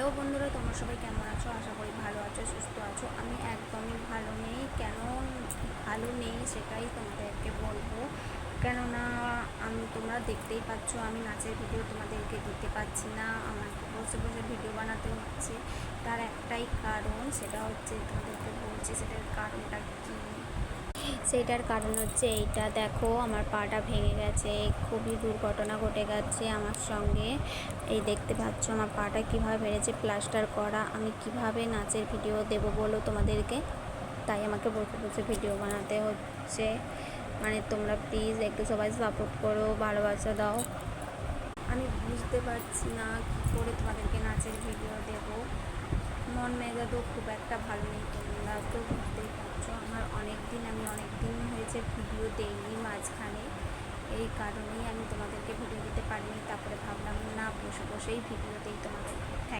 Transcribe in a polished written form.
Hello বন্ধুরা, তোমরা সবাই কেমন আছো? আশা করি ভালো আছো, সুস্থ আছো। আমি একদমই ভালো নেই। কেন ভালো নেই সেটাই তোমাদেরকে বলবো। কেননা তোমরা দেখতেই পাচ্ছ আমি নাচের ভিডিও তোমাদেরকে দিতে পারছি না। আমাকে বসে বসে ভিডিও বানাতে হচ্ছে। তার একটাই কারণ, সেটা হচ্ছে তোমাদেরকে বলছি সেটার কারণটা কী। সেটার কারণ হচ্ছে এইটা, দেখো আমার পাটা ভেঙে গেছে। খুবই দুর্ঘটনা ঘটে গেছে আমার সঙ্গে। এই দেখতে পাচ্ছ আমার পাটা কীভাবে ভেঙেছে, প্লাস্টার করা। আমি কিভাবে নাচের ভিডিও দেবো বলো তোমাদেরকে? তাই আমাকে বসে বসে ভিডিও বানাতে হচ্ছে। মানে তোমরা প্লিজ একটু সবাই সাপোর্ট করো, ভালোবাসা দাও। আমি বুঝতে পারছি না কী করে তোমাদেরকে নাচের ভিডিও দেবো। মন মেজাজও খুব একটা ভালো নেই, তোমরা তো বুঝতেই পারছো। আমি অনেক দিন হয়েছে ভিডিও দেইনি মাঝখানে। এই কারণেই আমি তোমাদেরকে ভিডিও দিতে পারিনি। তারপরে ভাবলাম না, বসে বসেই ভিডিও দিই তোমাদের।